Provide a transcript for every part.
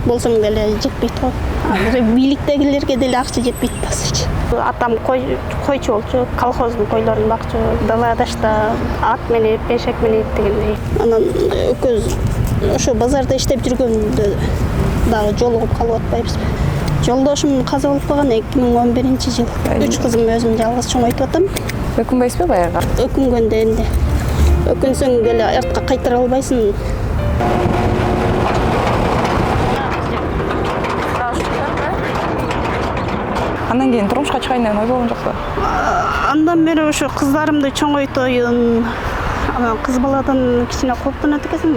болсоң деле жетпейт го. Бийликтегилерге деле акча жетпейт да. Атам койчу болчу, колхоздун койлорун бакчу, даладашта ат менен, пешек менен дегендей. Анан экөөбүз ошо базарда иштеп жүргөндө дагы жолугуп калып атпайбызбы? Жолдошум каза болуп калган 2011-жыл. 3 кызым өзүм жалгыз чоңойтуп атам. Өкүнбөйсүзбү баягы? Өкүнгөндө энди. Өкүнсөң деле артка кайтара албайсың. Андан кийин турмушка чыгайын деген ой болгон жокпу? Андан бери ошо кыздарымды чоңойтоюн. Анан кыз баладан кичине кооптонот экенсиң.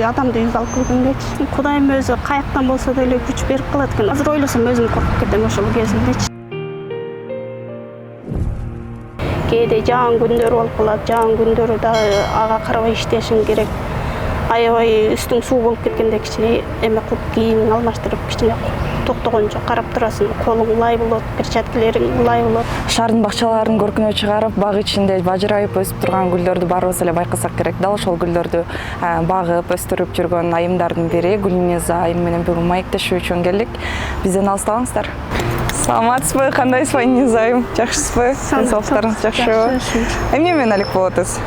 Адамды үйгө алып келгенгечи. Кудайым өзү каяктан болсо деле күч берип калат экен. Азыр ойлосом өзүм коркуп кетем ошол кезимдечи. Кээде жаан күндөр болуп калат. Жаан күндөрү да ага карабай иштешиң керек. Аябай үстүң суу болуп кеткенде кичине эме кылып кийимиңди алмаштырып кичине токтогончо карап турасың. Колуң лай болот, перчаткаларың лай болот. Шаардын бакчаларын көркүнө чыгарып, баг ичинде бажырайып өсүп турган гүлдөрдү баарыбыз эле байкасак керек. Дал ошол гүлдөрдү багып, өстүрүп жүргөн айымдардын бири Гүлниза айым менен бүгүн маектешүү үчүн келдик. Бизден алыстабаңыздар. Саламатсызбы, кандайсызбы Низа айым? Жакшысызбы? Денсаулыктарыңыз жакшыбы? Эмне менен алек болуп атасыз?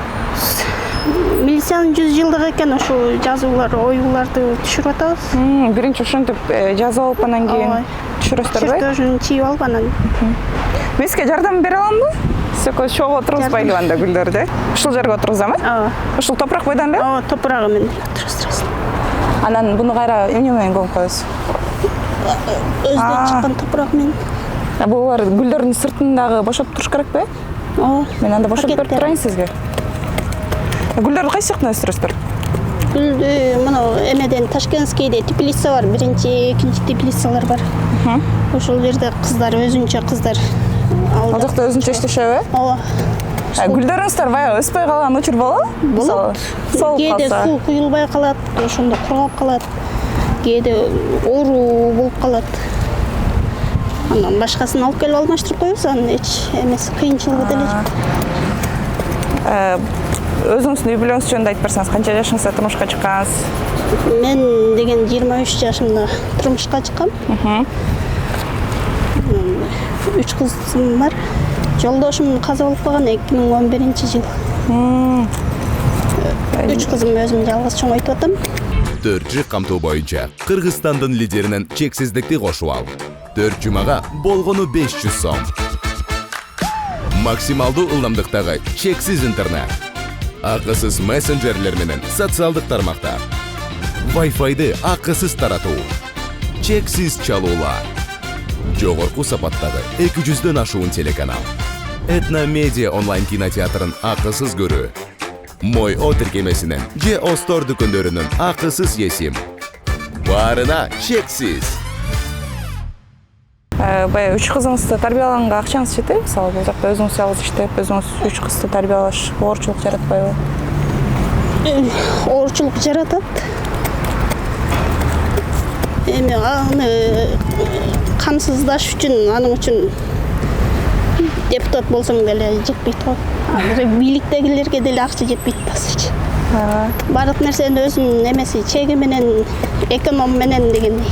Милициянын 100 жылдыгы экен, ошо жазуулар, оюларды түшүрүп атабыз. Биринчи ошентип жазып алып анан кийин түшүрөсүздөр бай? Чертежин чийип алып анан. Мен сизге жардам бере аламбы? Сиз экөөбүз чогуу отургузбайлы анда гүлдөрдү. Ушул жерге отургузамбы? Ооба. Ушул топурак бойдан эле? Ооба, топурагы менен отургузабыз. Анан буну кайра эмне менен көмүп коесуз? Өздөн чыккан топурак менен. Булар гүлдөрдүн сыртын дагы бошотуп туруш керекпи? Ооба. Мен анда бошотуп берип турайын сизге. Гүлдөрдү кайсы жактан өстүрөсүздөр? Гүлдү мына эмеден Ташкентскийде теплица бар, биринчи, экинчи теплицалар бар. Ошол жерде кыздар өзүнчө кыздар Ал жакта өзүнчө иштешеби? Ооба. Гүлдөрүңүздөр баягы өспөй калган учур болобу? Болот. Кээде суу куюлбай калат, ошондо кургап калат. Кээде оору болуп калат. Анан башкасын алып келип алмаштырып коебуз, анын эч эмеси кыйынчылыгы деле жок. Өзүңүздүн үй бүлөңүз жөнүндө айтып берсеңиз, канча жашыңызда турмушка чыккансыз? Мен деген 23 жашымда турмушка чыккам. 3 кызым бар. Жолдошум каза болуп калган 2011-жыл. 3 кызым өзүм жалгыз чоңойтуп атам. 4 камтуу боюнча Кыргызстандын лидеринен чексиздикти кошуп ал. 4 жумага болгону 500 сом. Максималдуу ылдамдыктагы чексиз интернет. Акысыз мессенджерлер менен социалдык тармактар. Wi-Fi'ды акысыз таратуу. Чексиз чалуулар. Жогорку сапаттагы 200дөн ашуун телеканал. Этно Медиа онлайн кинотеатрын акысыз көрүү. Мой О тиркемесинен же Остор дүкөндөрүнүн акысыз есим. Баарына чексиз. Бая 3 кызыңызды тарбиялаганга акчаңыз жетеби? Мисалы, бул жакта өзүңүз жалгыз иштеп, өзүңүз 3 кызды тарбиялаш оорчулук жаратпайбы? Оорчулук жаратат. Эми аны камсыздаш үчүн, анын үчүн депутат болсоң деле жетпейт го. Бийликтегилерге деле акча жетпейт да. Бардык нерсенин өзүнүн эмеси, чеги менен, эконом менен дегендей.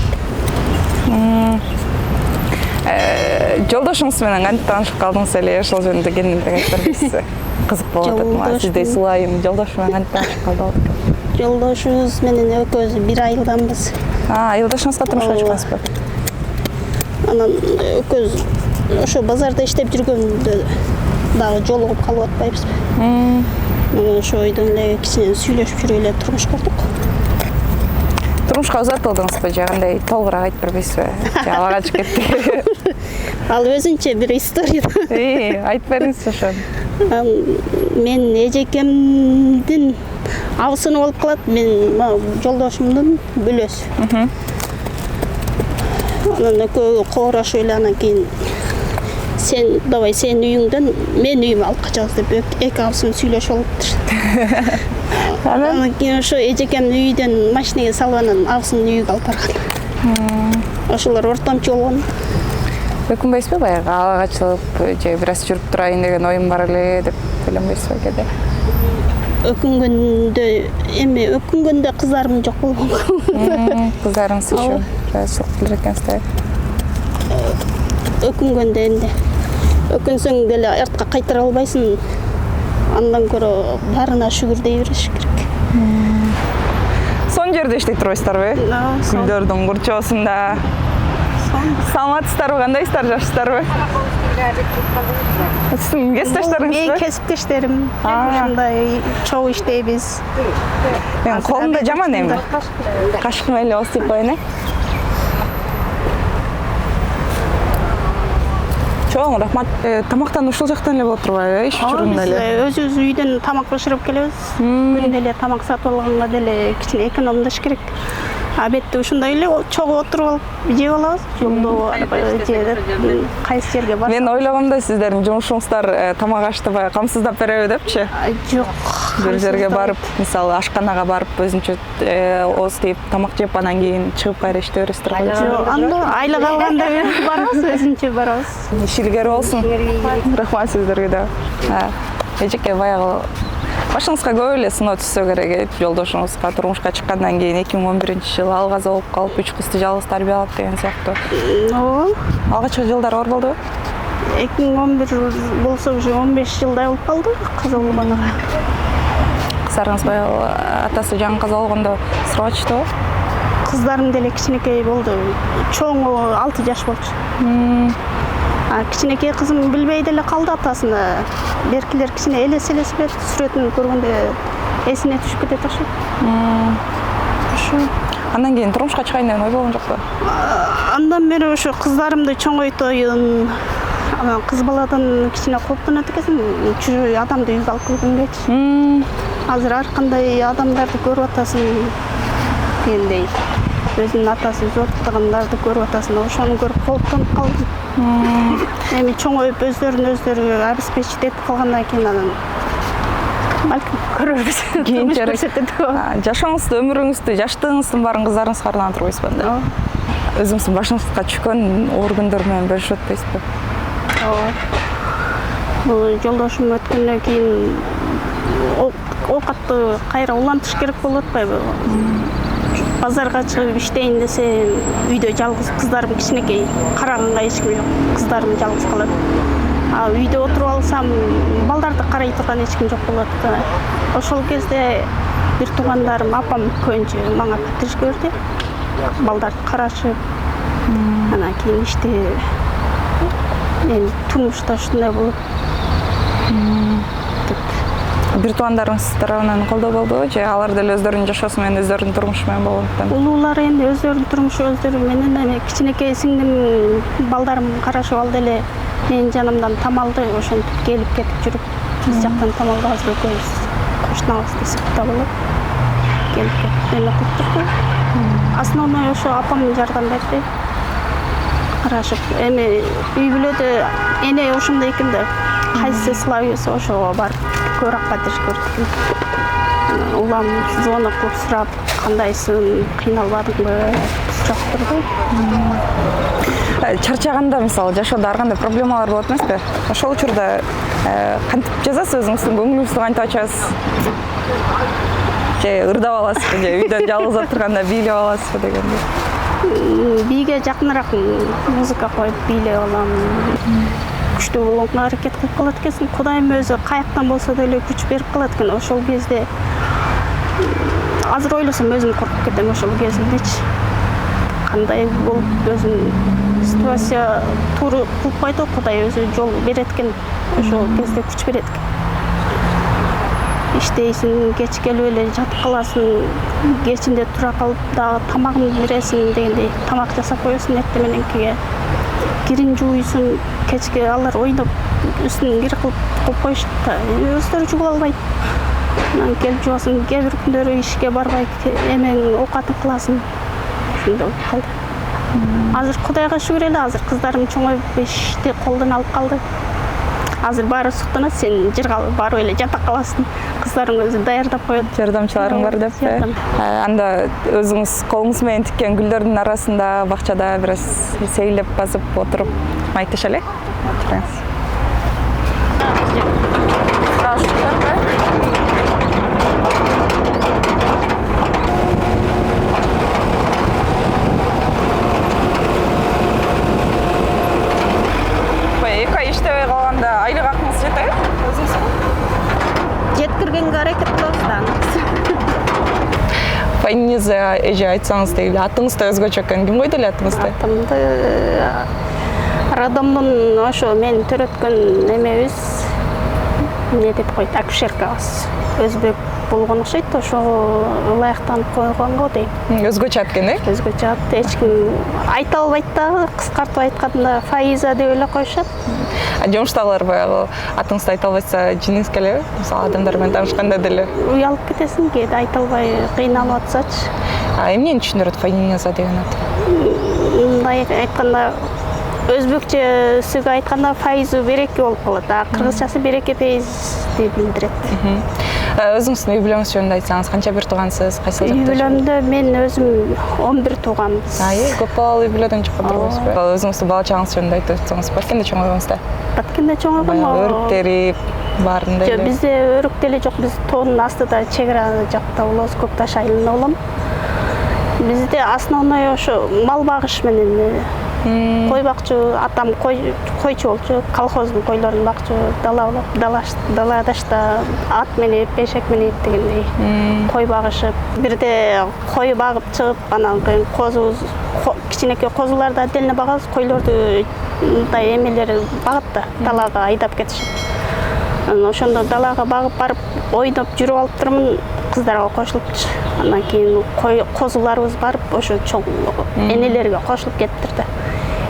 Жолдошуңуз менен кантип таанышып калдыңыз эле? Ошол жөнүндө кененирээк айтып берсеңиз. Кызык болуп атат. Сиздей сулуу айым жолдошу менен кантип таанышып калдыңыз? Жолдошубуз менен экөөбүз 1 айылданбыз. Айылдашыңызга турмушка чыккансызбы? Анан экөөбүз ошо базарда иштеп жүргөндө дагы жолугуп калып атпайбызбы? Ошо ойдон эле кичине сүйлөшүп жүрүп эле турмуш курдук. Турмушка узатылдыңызбы же кандай толугураак айтып бербейсизби? Же алга чыгып кетти? Ал өзүнчө бир история. Айтып бериңизчи ошону. Мен эжекемдин абысыны болуп калат, мен жолдошумдун бөлөсү. Анан экөө коорашып эле анан кийин сен давай сен үйүңдөн мен үйүмө алып качабыз деп эки абысым сүйлөшүп алыптыр. Анан кийин ошо эжекемдин үйдөн машинеге салып анан абысынын үйүгө алып барган. Ошолор ортомчу болгон. Өкүнбөйсүзбү баягы ага качылып же бир аз жүрүп турайын деген оюм бар эле деп ойлонбойсузбу кээде? өкүнгөндө кыздарым жок болгон. Кыздарыңыз үчүн жайчылык тилер экенсиз. Өкүнгөндө энди өкүнсөң деле артка кайтара албайсың. Андан көрө барына шүгүр дей бериш керек. Сон жерде иштей турбайсыздарбы? Гүлдөрдүн курчоосунда. Саламатсыздарбы, кандайсыздар, жакшысыздарбы? Сиздин кесиптештериңизби? Мен кесиптештерим. Ушундай чогуу иштейбиз. Мен колумда жаман эми. Кашкым эле ооздуп коеюн, Чоң рахмат. Тамактан ушул жактан эле болот турбайбы? Иш учурунда эле. Өзүбүз үйдөн тамак бышырып келебиз. Күндө эле тамак сатып алганга деле кичине экономдош керек. Абетте ушундай эле чогуу отуруп алып жеп алабыз. Жолдо кайсы жерге барсак. Мен ойлогомдо сиздердин жумушуңуздар тамак ашты баягы камсыздап береби депчи. Жок. Бир жерге барып, мисалы ашканага барып өзүнчө ооз тийип тамак жеп анан кийин чыгып кайра иштей бересиздер го. Жок, анда айлык алганда барабыз, өзүнчө барабыз. Иш илгери болсун. Рахмат сиздерге да. Эжеке баягы башыңызга көп эле сыноо түшсө керек. Жолдошуңузга турмушка чыккандан кийин 2011-жылы ал каза болуп калып, 3 кызды жалгыз тарбиялап деген сыяктуу. Алгачкы жылдар оор болдубу? 2011 болсо уже 15 жылдай болуп калды каза болгонуна. Кыздарыңыз баягы атасы жаңы каза болгондо сурабачтыбы? Кыздарым деле кичинекей болду. Чоңу 6 жаш болчу. Кичинекей кызым билбей деле калды атасына. Беркилер кичине элес-элес берет, сүрөтүн көргөндө эсине түшүп кетет ошо. Андан кийин турмушка чыгайын деген ой болгон жокпу? Андан бери ошо кыздарымды чоңойтоюн. Анан кыз баладан кичине кооптонот экенсиң, чужой адамды үйгө алып келгөнгечи. Азыр ар кандай адамдарды көрүп атасың дегендей. Өзүнүн атасы зоттугандарды көрүп атасың, ошону көрүп кооптонуп калдым. Эми чоңоюп өздөрүн-өздөрү обеспечить этип калгандан кийин анан балким көрөрбүз. Кийинчерээк жашооңузду, өмүрүңүздү, жаштыгыңыздын баарын кыздарыңызга арнап турбайсызбы анда? Өзүңүздүн башыңызга түшкөн оор күндөр менен бөлүшүп атпайсызбы? Жолдошум өткөндөн кийин оокатты кайра улантыш керек болуп атпайбы? Базарга чыгып иштейин десе, үйдө жалгыз кыздарым кичинекей, караганга эч ким жок. Кыздарым жалгыз калат. Үйдө отуруп алсам, балдарды карай турган эч ким жок болот. Ошол кезде бир туугандарым, апам көбүнчө мага поддержка берди. Балдарды карашып, анан кийин иште турмушта ушундай болуп. Бир туугандарыңыз тарабынан колдоо болдубу же алар деле өздөрүнүн жашоосу менен, өздөрүнүн турмушу менен болгондуктан? Улуулар энди өздөрүнүн турмушу өздөрү менен, эми кичинекей сиңдим балдарым карашып алды эле менин жанымдан тамалды, ошентип келип кетип жүрүп, биз жактан тамалды азыр экөөбүз кошунабыз десек да болот. Келип кетип эме кылып турду. Основной ошо апам жардам берди. Карашып, эми үй бүлөдө эне ошондой экен да. Кайсы слависа ошого барып көбүрөөк поддержка берди. Улам звонок кылып сурап, кандайсың, кыйналбадыңбы, сурап турду. Чарчаганда, мисалы, жашоодо ар кандай проблемалар болот эмеспи? Ошол учурда кантип жазасыз өзүңүздүн көңүлүңүздү кантип ачасыз? Же ырдап аласызбы, же үйдөн жалгыз отурганда бийлеп аласызбы дегенде? Бийге жакыныраак музыка коюп бийлеп алам. Күчтүү болгонго аракет кылып калат экенсиң. Кудайым өзү каяктан болсо деле күч берип калат экен. Ошол кезде азыр ойлосом өзүм коркуп кетем ошол кезимдечи. Кандай болуп өзүм ситуация туура кылбайт, Кудай өзү жол берет экен. Ошол кезде күч берет экен. Иштейсиң, кеч келип эле жатып каласың, кечинде тура калып дагы тамагыңды бересиң дегендей, тамак жасап коесуң эртең мененкиге. Кирин жууйсуң, кечке алар ойноп, үстүн кир кылып коюп коюшат да, өздөрү жууп албайт. Анан келип жуасың, кээ бир күндөрү ишке барбай, эмең оокатын кыласың. Ошондой болуп калды. Азыр Кудайга шүгүр эле, азыр кыздарым чоңоюп ишти колдон алып калды. Азыр баары суктанат, сен жырга барып эле жата каласың. Кыздарың өзү даярдап коет. Жардамчыларың бар деппи? Анда өзүңүз колуңуз менен тиккен гүлдөрдүн арасында бакчада бир аз сейлеп басып отуруп майтышалы. Чыраңыз. айлык акыңыз жетеби өзүңүзгө? Жеткиргенге аракет кылабыз да. Фамилияңызды эже айтсаңыз дейли. Атыңыз да өзгөчө экен. Ким койду эле атыңызды? Атымды роддомдун ошо мени төрөткөн немебиз не деп койт, акушеркабыз. Өзбек болгон окшойт, ошого ылайыктанып койгон го дейм. Өзгөчө ат экен, Өзгөчө ат эч ким айта албайт дагы, кыскартып айтканда Фаиза деп эле коюшат. Жумуштагылар баягы атыңызды айта албайса жиниңиз келеби? Мисалы адамдар менен таанышканда деле. Уялып кетесиң, кээде айта албай кыйналып атсачы. Эмнени түшүндүрөт Фамилияңызга деген ат? Мындай айтканда өзбекчеси айтканда Фаизу Береке болуп калат, а кыргызчасы Береке Фейз деп билдирет. Өзүңүздүн үй бүлөңүз жөнүндө айтсаңыз, канча бир туугансыз, кайсы Үй бүлөмдө мен өзүм 11 тууганбыз. Көп балалуу үй бүлөдөн чыккан турбайсызбы? Өзүңүздүн бала чагыңыз жөнүндө айтып өтсөңүз, Баткенде чоңойгонсуз да? Баткенде чоңойгом. Өрүктери баарында эле. Бизде өрүк деле жок, биз тоонун астыда чек ара жакта болобуз, Көкташ айылында болом. Бизде основной ошо мал багыш менен кой бакчу, атам койчу болчу, колхоздун койлорун бакчу, даладашта ат менеп, пешек менеп дегендей кой багышып, бирде кой багып чыгып, анан кийин кичинекей козуларды отдельно багабыз, койлорду мындай эмелери багат да, далага айдап кетишет. Анан ошондо далага багып барып, ойноп жүрүп алып турмун, кыздарга кошулупчу. Анан кийин козуларыбыз барып, ошо чоң энелерге кошулуп кетиптир да.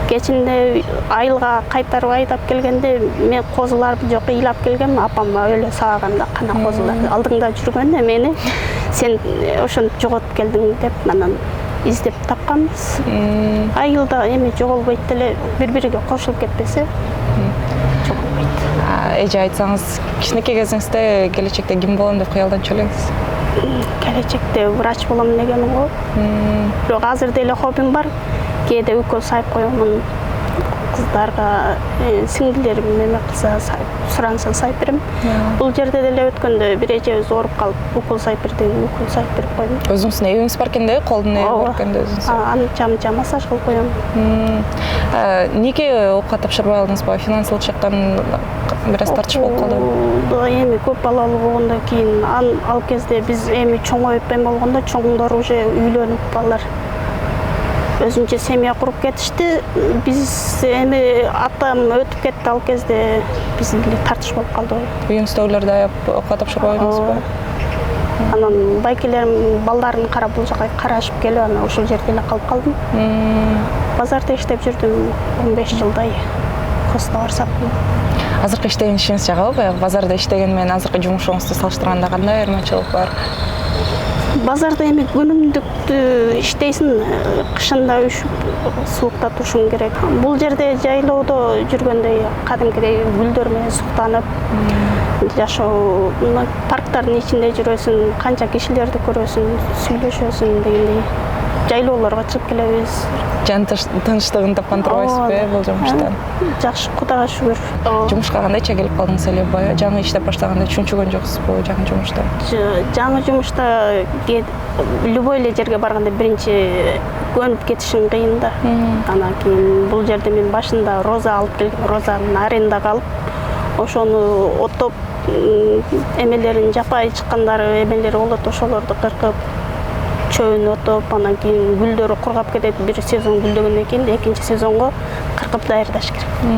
Кечинде айылга кайтарып айдап келгенде мен козуларым жок ыйлап келгем, апам өлө сааганда кана козулар алдыңда жүргөндө мени сен ошентип жоготуп келдиң деп анан издеп тапканбыз. Айылда эми жоголбойт деле, бири-бириге кошулуп кетпесе жоголбойт. Эже айтсаңыз, кичинекей кезиңизде келечекте ким болом деп кыялданчу элеңиз? Келечекте врач болом дегенмин го. Бирок азыр деле хоббим бар. Кээде укол сайып коемун, кыздарга сиңдилерим неме кылса суранса сайып берем. Бул жерде деле өткөндө бир эжебиз ооруп калып, укол сайып бер деген, укол сайып берип койдум. Өзүңүздүн эбиңиз бар экен да, колдун эби бар экен да өзүңүз. Анча массаж кылып коем. Эмнеге окуга тапшырбай алдыңызбы? Финансылык жактан бир аз тартыш болуп калдыбы? Эми көп балалуу болгондон кийин ал кезде биз эми чоңоюп эме болгондо чоңдор уже үйлөнүп балдар өзүнчө семья куруп кетишти. Биз эми атам өтүп кетти, ал кезде биздин деле тартыш болуп калды. Үйүңүздөгүлөрдү аяп окуга тапшырбайдыңызбы? Анан байкелерим балдарын карап бул жака карашып келип, анан ошол жерде эле калып калдым. Базарда иштеп жүрдүм 15 жылдай. Костовар саттым. Азыркы иштеген ишиңиз жагабы? Баягы базарда иштеген менен азыркы жумушуңузду салыштырганда кандай айырмачылык бар? Базарда эми күнүмдүктүү иштейсиң, кышында үшүп, суулукта турушуң керек. Бул жерде жайлоодо жүргөндөй кадимкидей гүлдөр менен суктанып жашоо, парктардын ичинде жүрөсүң, канча кишилерди көрөсүң, сүйлөшөсүң дегендей. Жайлоолорго чыгып келебиз. Жан тынчтыгын тапкан турбайсызбы бул жумуштан? Жакшы, Кудайга шүгүр. Жумушка кандайча келип калдыңыз эле? Жаңы иштеп баштаганда түшүнчүгөн жоксузбу жаңы жумушта? Жаңы жумушта любой эле жерге барганда биринчи көнүп кетишиң кыйын да. Анан кийин бул жерде мен башында роза алып келгем, розаны арендага алып, ошону оттоп эмелерин жапай чыккандары эмелери болот, ошолорду кыркып чөбүн отоп, анан кийин гүлдөрү кургап кетет. Бир сезон гүлдөгөндөн кийин экинчи сезонго кыркып даярдаш керек.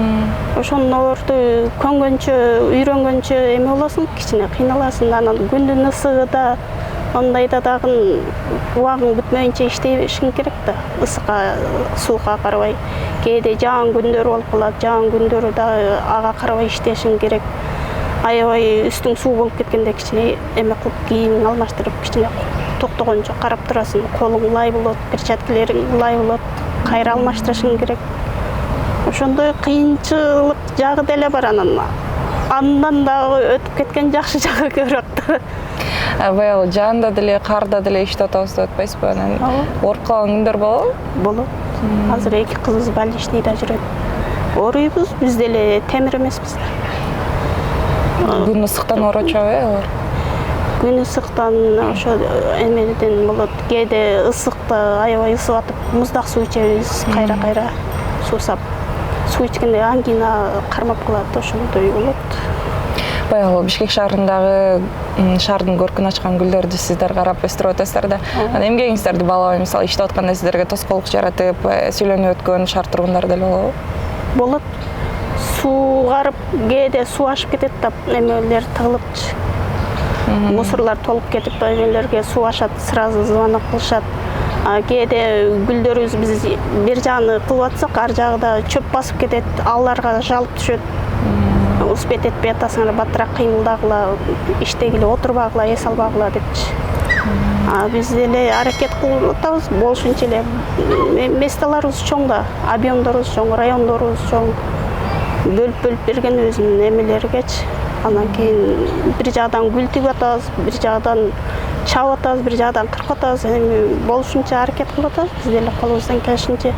Ошолорду көнгөнчө, үйрөнгөнчө эме болосуң, кичине кыйналасың. Анан күндүн ысыгыда, ондайда дагы убагың бүтмөйүнчө иштешиң керек да. Ысыкка, суукка карабай. Кээде жаан күндөр болуп калат, жаан күндөрү дагы ага карабай иштешиң керек. Аябай үстүң суу болуп кеткенде кичине эме кылып, кийимиңди алмаштырып, кичине токтогончо карап турасың. Колуң лай болот, перчаткаларың лай болот, кайра алмаштырышың керек. Ошондой кыйынчылык жагы деле бар. Андан дагы өтүп кеткен жакшы жагы көрөк да. Баягы жаанда деле, карда деле иштеп атабыз деп атпайсызбы? Анан ооруп калган күндөр болобу? Болот. Азыр 2 кызыбыз больничныйда жүрөт. Ооруйбуз, биз деле темир эмеспиз. Күн ысыктан ооручабы алар? Күн ысыктан ошо эмеден болот. Кээде ысыкта аябай ысып атып, муздак суу ичебиз, кайра-кайра суусап. суу ичкенде ангина кармап калат, ошондой болот. Баягы Бишкек шаарындагы шаардын көркүн ачкан гүлдөрдү сиздер карап өстүрүп атасыздар да. Анан эмгегиңиздерди баалабай, мисалы иштеп атканда сиздерге тоскоолдук жаратып, сүйлөнүп өткөн шаар тургундары деле болобу? Болот. Суу карып, кээде суу ашып кетет да, эмелер тыгылыпчы. Мусорлар толуп кетип, эмелерге суу ашат, сразу звонок кылышат. Кээде гүлдөрүбүз биз бир жагын кылып атсак, ар жагында чөп басып кетет, аларга жалып түшөт. Успеть этпей атасыңар, баттыраак кыймылдагыла, иштегиле, отурбагыла, эс албагыла депчи. Биз деле аракет кылып атабыз, болушунча эле месталарыбыз чоң да, объемдорубуз чоң, райондорубуз чоң. Бөлүп бергенбиз эмелергечи. Анан кийин бир жагдан гүл тигип атабыз, бир жагдан чабып атабыз, бир жагдан кыркып атабыз. Эми болушунча аракет кылып атабыз, биз деле колубуздан келишинче.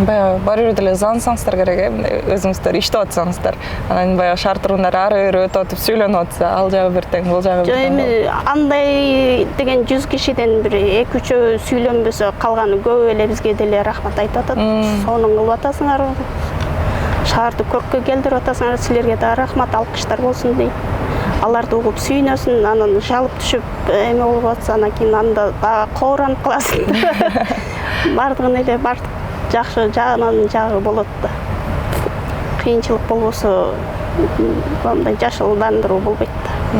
Баягы баары бир деле заансаңыздар керек, өзүңүздөр иштеп атсаңыздар. Анан баягы шаар тургундары ары-бери өтүп атып сүйлөнүп атса, ал жагы бир тең, бул жагы бир тең. Эми андай деген 100 кишиден бир 2-3 сүйлөнбөсө, калганы көп эле бизге деле рахмат айтып атат. Сонун кылып атасыңар. Шаарды көккө келдирип атасыңар, силерге да рахмат, алкыштар болсун дейт. Аларды угуп сүйнөсүн, анан жалып түшүп эме болуп атса, анан кийин анда дагы кооранып каласың. Бардыгын эле жакшы жаман жагы болот да. Кыйынчылык болбосо, андай жашылдандыруу болбойт да.